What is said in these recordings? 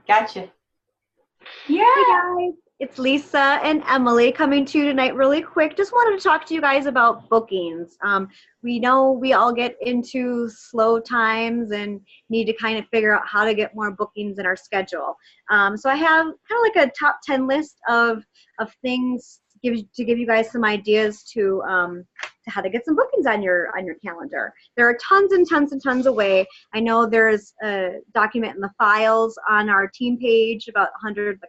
Gotcha. Hey Yeah. guys, it's Lisa and Emily coming to you tonight really quick. Just wanted to talk to you guys about bookings. We know we all get into slow times and need to kind of figure out how to get more bookings in our schedule. So I have kind of like a top 10 list of things to give you guys some ideas to how to get some bookings on your calendar. There are tons and tons and tons of ways. I know there's a document in the files on our team page about 100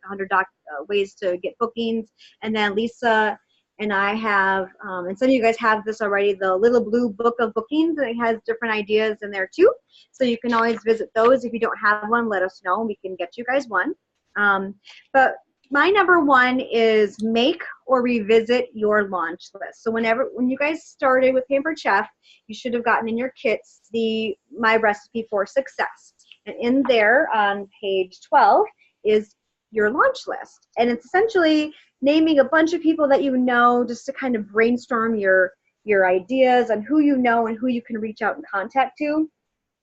ways to get bookings. And then Lisa and I have, and some of you guys have this already, the little blue book of bookings, and it has different ideas in there too. So you can always visit those. If you don't have one, let us know. We can get you guys one. But my number one is make or revisit your launch list. So when you guys started with Pampered Chef, you should have gotten in your kits the My Recipe for Success. And in there on page 12 is your launch list. And it's essentially naming a bunch of people that you know just to kind of brainstorm your ideas on who you know and who you can reach out and contact to.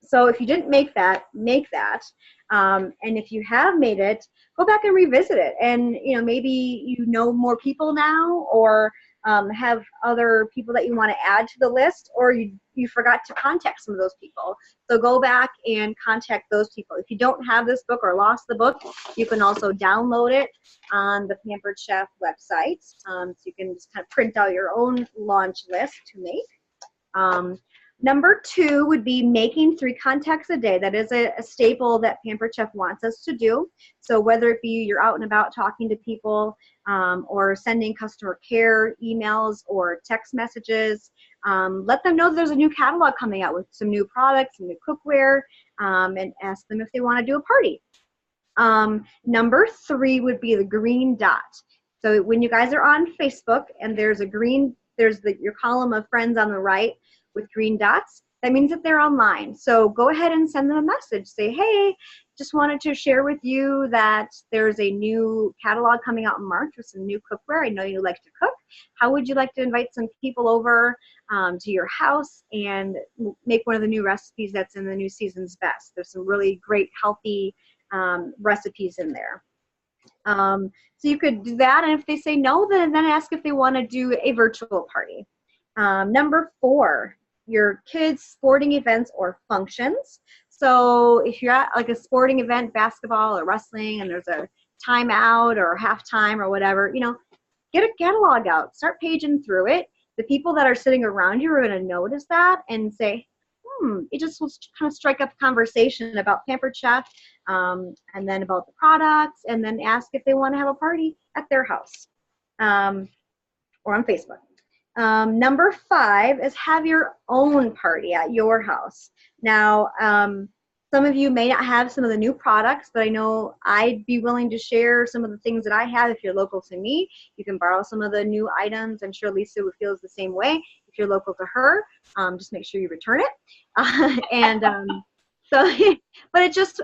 So if you didn't make that, make that. And if you have made it, go back and revisit it. And maybe you know more people now, or have other people that you want to add to the list, or you forgot to contact some of those people. So go back and contact those people. If you don't have this book or lost the book, you can also download it on the Pampered Chef website. So you can just kind of print out your own launch list to make. Number two would be making 3 contacts a day. That is a staple that Pampered Chef wants us to do. So whether it be you're out and about talking to people, or sending customer care emails or text messages, let them know there's a new catalog coming out with some new products, some new cookware, and ask them if they want to do a party. Number 3 would be the green dot. So when you guys are on Facebook and there's your column of friends on the right with green dots, that means that they're online. So go ahead and send them a message. Say, hey, just wanted to share with you that there's a new catalog coming out in March with some new cookware. I know you like to cook. How would you like to invite some people over to your house and make one of the new recipes that's in the new season's best? There's some really great healthy recipes in there. So you could do that, and if they say no, then ask if they want to do a virtual party. Number 4, your kids' sporting events or functions. So if you're at like a sporting event, basketball or wrestling, and there's a timeout or halftime or whatever, get a catalog out, start paging through it. The people that are sitting around you are going to notice that and say, it just will kind of strike up a conversation about Pampered Chef, and then about the products, and then ask if they want to have a party at their house, or on Facebook. Number 5 is have your own party at your house. Now, some of you may not have some of the new products, but I know I'd be willing to share some of the things that I have. If you're local to me, you can borrow some of the new items. I'm sure Lisa would feel the same way. If you're local to her, just make sure you return it. But it's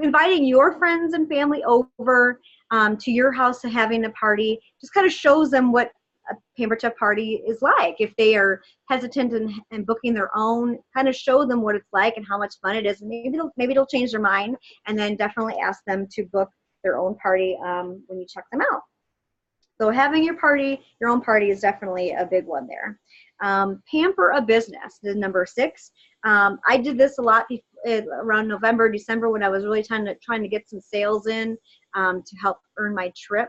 inviting your friends and family over to your house and having a party just kind of shows them what a Pampered Chef party is like. If they are hesitant in booking their own, kind of show them what it's like and how much fun it is. And maybe it'll change their mind, and then definitely ask them to book their own party when you check them out. So having your own party is definitely a big one there. Pamper a business is number 6. I did this a lot around November, December, when I was really trying to get some sales in to help earn my trip.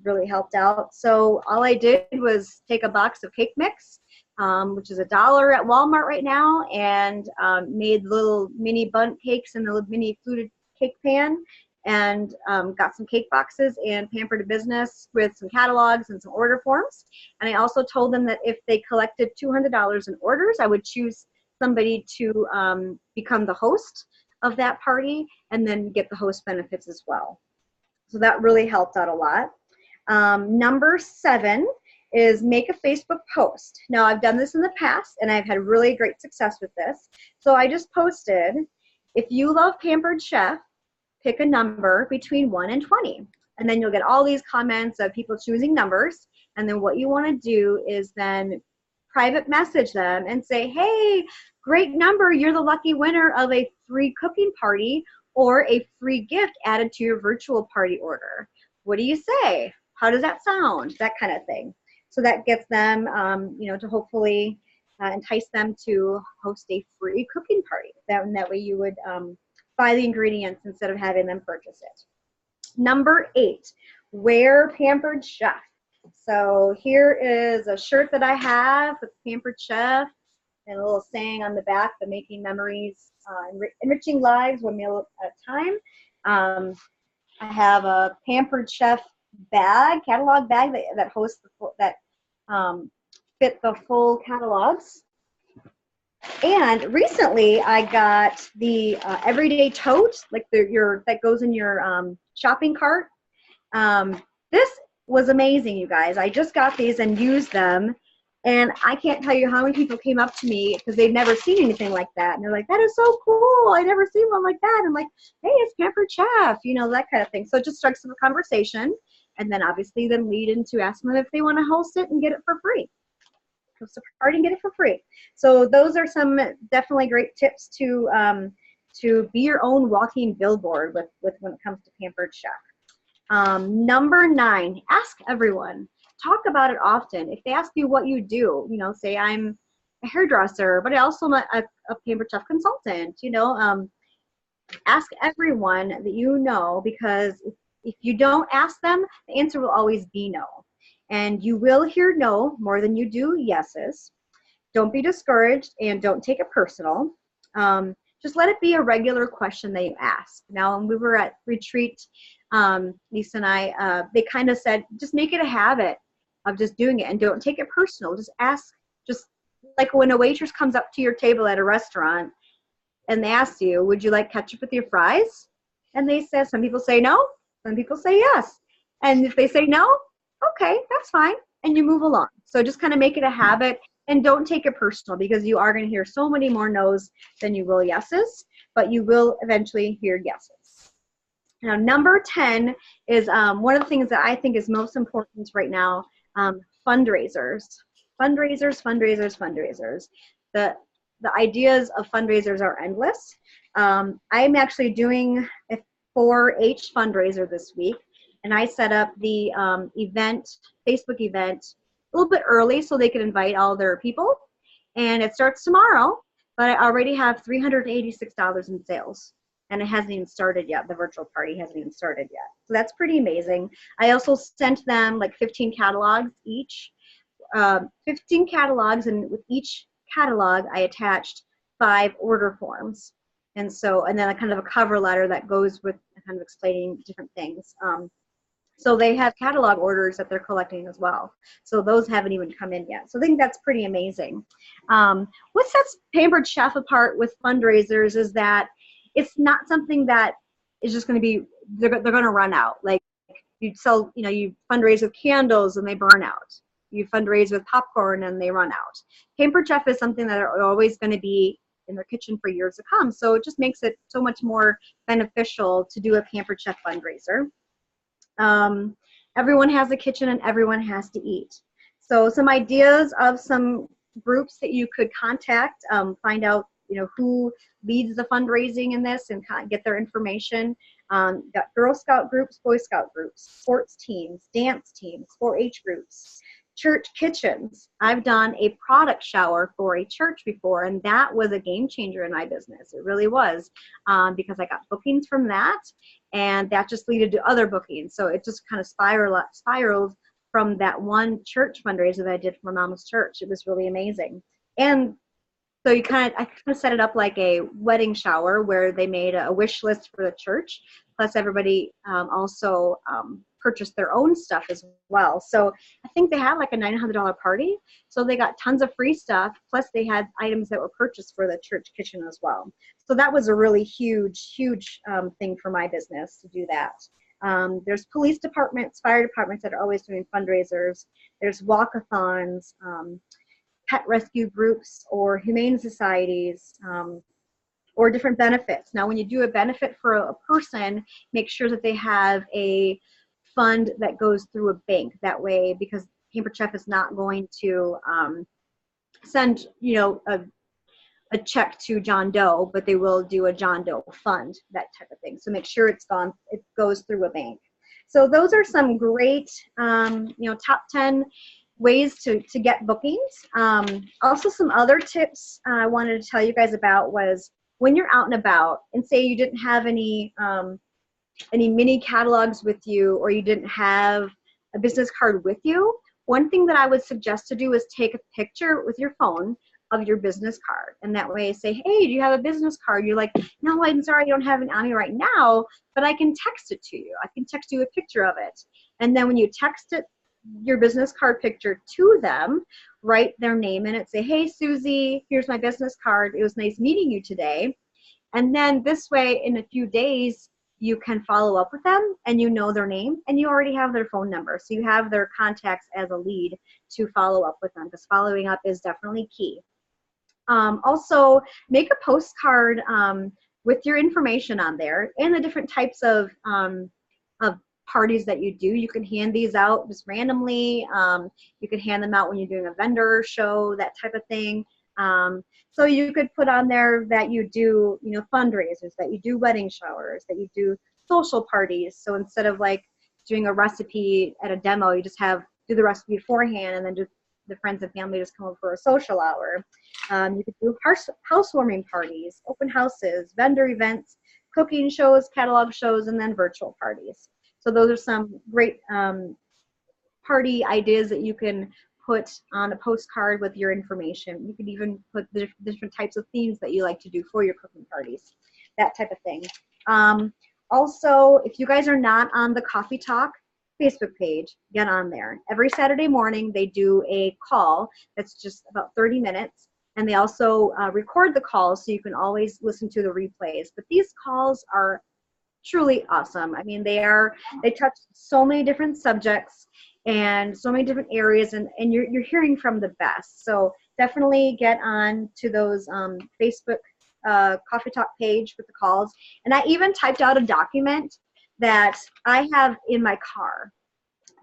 Really helped out. So all I did was take a box of cake mix, which is $1 at Walmart right now, and made little mini bundt cakes in the mini fluted cake pan, and got some cake boxes and pampered a business with some catalogs and some order forms. And I also told them that if they collected $200 in orders, I would choose somebody to become the host of that party and then get the host benefits as well. So that really helped out a lot. Number 7 is make a Facebook post. Now, I've done this in the past, and I've had really great success with this. So I just posted, if you love Pampered Chef, pick a number between 1 and 20. And then you'll get all these comments of people choosing numbers. And then what you want to do is then private message them and say, hey, great number, you're the lucky winner of a free cooking party, or a free gift added to your virtual party order. What do you say? How does that sound? That kind of thing. So that gets them, to hopefully entice them to host a free cooking party. That way you would buy the ingredients instead of having them purchase it. Number 8, wear Pampered Chef. So here is a shirt that I have with Pampered Chef and a little saying on the back, the making memories, enriching lives one meal at a time. I have a Pampered Chef bag, catalog bag that hosts fit the full catalogs. And recently I got the everyday tote, like that goes in your shopping cart. This was amazing, you guys. I just got these and used them. And I can't tell you how many people came up to me because they'd never seen anything like that. And they're like, that is so cool. I never seen one like that. I'm like, hey, it's Pampered Chef, that kind of thing. So it just strikes up a conversation. And then obviously then lead into asking them if they want to host it and get it for free. Host a party and get it for free. So those are some definitely great tips to be your own walking billboard with when it comes to Pampered Chef. Number 9, ask everyone. Talk about it often. If they ask you what you do, say I'm a hairdresser, but I also am a Pampered Chef consultant, ask everyone that you know, because if you don't ask them, the answer will always be no. And you will hear no more than you do yeses. Don't be discouraged and don't take it personal. Just let it be a regular question that you ask. Now, when we were at retreat, Lisa and I, they kind of said, just make it a habit of just doing it and don't take it personal. Just ask, just like when a waitress comes up to your table at a restaurant and they ask you, would you like ketchup with your fries? And they say, some people say no, some people say yes. And if they say no, okay, that's fine. And you move along. So just kind of make it a habit and don't take it personal, because you are going to hear so many more no's than you will yeses, but you will eventually hear yeses. Now, number 10 is one of the things that I think is most important right now, fundraisers. Fundraisers. The ideas of fundraisers are endless. I'm actually doing a 4-H fundraiser this week, and I set up the Facebook event a little bit early so they can invite all their people. And it starts tomorrow, but I already have $386 in sales. And it hasn't even started yet. The virtual party hasn't even started yet. So that's pretty amazing. I also sent them like 15 catalogs each. 15 catalogs, and with each catalog, I attached 5 order forms. And then a kind of a cover letter that goes with kind of explaining different things. So they have catalog orders that they're collecting as well. So those haven't even come in yet. So I think that's pretty amazing. What sets Pampered Chef apart with fundraisers is that it's not something that is just going to be, they're going to run out. Like you sell, you fundraise with candles and they burn out. You fundraise with popcorn and they run out. Pampered Chef is something that are always going to be in their kitchen for years to come. So it just makes it so much more beneficial to do a Pampered Chef fundraiser. Everyone has a kitchen and everyone has to eat. So some ideas of some groups that you could contact, find out who leads the fundraising in this and kind of get their information. Got Girl Scout groups, Boy Scout groups, sports teams, dance teams, 4-H groups, church kitchens. I've done a product shower for a church before, and that was a game changer in my business. It really was, because I got bookings from that, and that just led to other bookings. So it just kind of spiraled from that one church fundraiser that I did for Mama's Church. It was really amazing. And so I kind of set it up like a wedding shower where they made a wish list for the church, plus everybody also purchased their own stuff as well. So I think they had like a $900 party. So they got tons of free stuff, plus they had items that were purchased for the church kitchen as well. So that was a really huge thing for my business to do that. There's police departments, fire departments that are always doing fundraisers. There's walkathons, pet rescue groups, or humane societies, or different benefits. Now, when you do a benefit for a person, make sure that they have a fund that goes through a bank. That way, because Pampered Chef is not going to send, a check to John Doe, but they will do a John Doe fund, that type of thing. So make sure it goes through a bank. So those are some great, top 10 ways to get bookings. Also, some other tips I wanted to tell you guys about was when you're out and about, and say you didn't have any mini catalogs with you, or you didn't have a business card with you, one thing that I would suggest to do is take a picture with your phone of your business card. And that way say, hey, do you have a business card? You're like, no, I'm sorry, I don't have it on me right now, but I can text it to you. I can text you a picture of it. And then when you text it, your business card picture to them, write their name in it, say, hey, Susie, here's my business card. It was nice meeting you today. And then this way, in a few days, you can follow up with them and you know their name and you already have their phone number. So you have their contacts as a lead to follow up with them, because following up is definitely key. Also, make a postcard with your information on there and the different types of parties that you do. You can hand these out just randomly. You can hand them out when you're doing a vendor show, that type of thing. So you could put on there that you do, fundraisers, that you do wedding showers, that you do social parties. So instead of like doing a recipe at a demo, you just do the recipe beforehand and then just the friends and family just come over for a social hour. You could do housewarming parties, open houses, vendor events, cooking shows, catalog shows, and then virtual parties. So those are some great party ideas that you can put on a postcard with your information. You could even put the different types of themes that you like to do for your cooking parties, that type of thing. Also, if you guys are not on the Coffee Talk Facebook page, get on there. Every Saturday morning, they do a call that's just about 30 minutes. And they also record the calls so you can always listen to the replays. But these calls are truly awesome. I mean, they touch so many different subjects and so many different areas, and you're hearing from the best. So definitely get on to those Facebook Coffee Talk page with the calls. And I even typed out a document that I have in my car.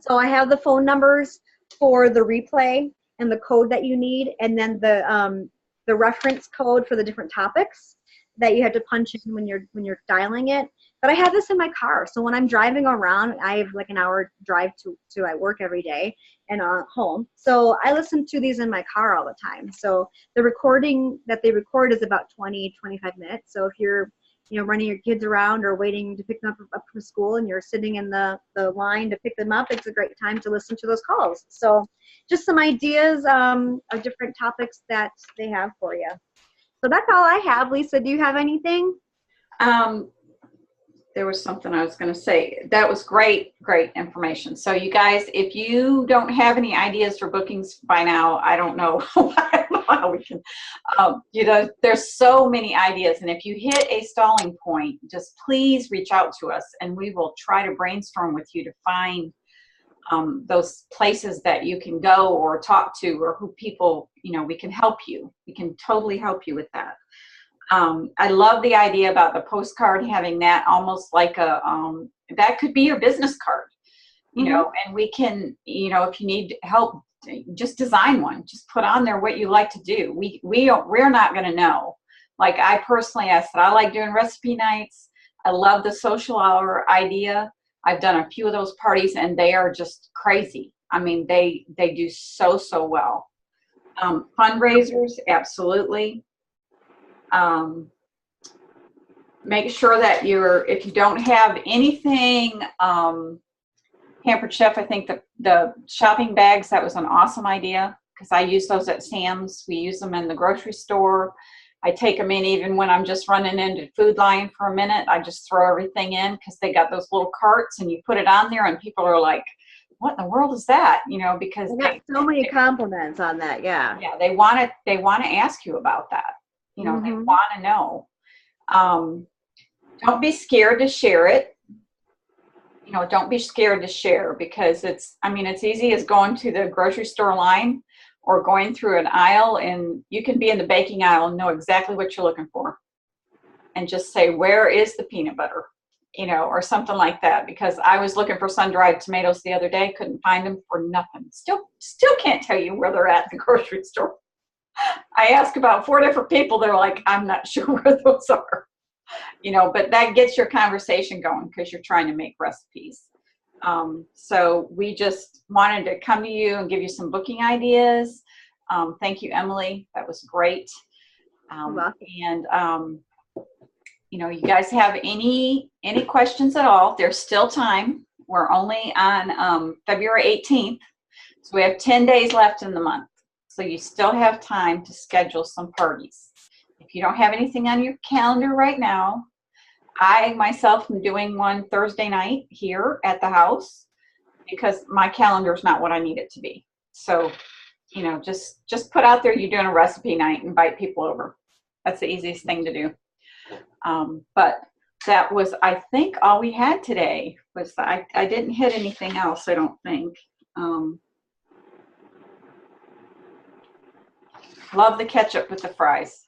So I have the phone numbers for the replay and the code that you need, and then the reference code for the different topics that you have to punch in when you're dialing it. But I have this in my car, so when I'm driving around, I have like an hour drive to I work every day and home. So I listen to these in my car all the time. So the recording that they record is about 20-25 minutes. So if you're running your kids around or waiting to pick them up from school and you're sitting in the line to pick them up, it's a great time to listen to those calls. So just some ideas of different topics that they have for you. So that's all I have. Lisa, do you have anything? There was something I was going to say. That was great information. So you guys, if you don't have any ideas for bookings by now, I don't know how we can, there's so many ideas. And if you hit a stalling point, just please reach out to us and we will try to brainstorm with you to find those places that you can go or talk to, or who people, we can help you. We can totally help you with that. I love the idea about the postcard, having that almost like that could be your business card, and we can, if you need help, just design one, just put on there what you like to do. We're not going to know. Like I said, I like doing recipe nights. I love the social hour idea. I've done a few of those parties and they are just crazy. I mean, they do so well. Fundraisers, absolutely. Make sure that if you don't have anything, Pampered Chef, I think the shopping bags, that was an awesome idea because I use those at Sam's. We use them in the grocery store. I take them in even when I'm just running into Food Lion for a minute. I just throw everything in because they got those little carts and you put it on there and people are like, what in the world is that? Because I got so many compliments on that. Yeah. Yeah. They want to ask you about that. They want to know. Don't be scared to share it. Don't be scared to share because it's easy as going to the grocery store line or going through an aisle, and you can be in the baking aisle and know exactly what you're looking for and just say, where is the peanut butter, or something like that. Because I was looking for sun-dried tomatoes the other day, couldn't find them for nothing. Still can't tell you where they're at in the grocery store. I asked about 4 different people. They're like, I'm not sure where those are. But that gets your conversation going because you're trying to make recipes. So we just wanted to come to you and give you some booking ideas. Thank you, Emily. That was great. And you guys have any questions at all, there's still time. We're only on February 18th, so we have 10 days left in the month. So you still have time to schedule some parties. If you don't have anything on your calendar right now, I myself am doing one Thursday night here at the house because my calendar is not what I need it to be. So, just put out there you're doing a recipe night, invite people over. That's the easiest thing to do. But that was, I think, all we had today. I didn't hit anything else, I don't think. Love the ketchup with the fries.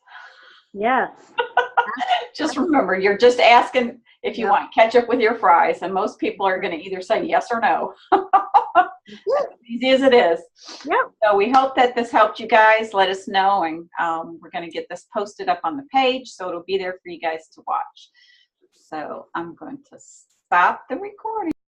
Yes. Just remember, you're just asking if you want ketchup with your fries, and most people are going to either say yes or no. As easy as it is. Yep. So we hope that this helped you guys. Let us know, and we're going to get this posted up on the page, so it'll be there for you guys to watch. So I'm going to stop the recording.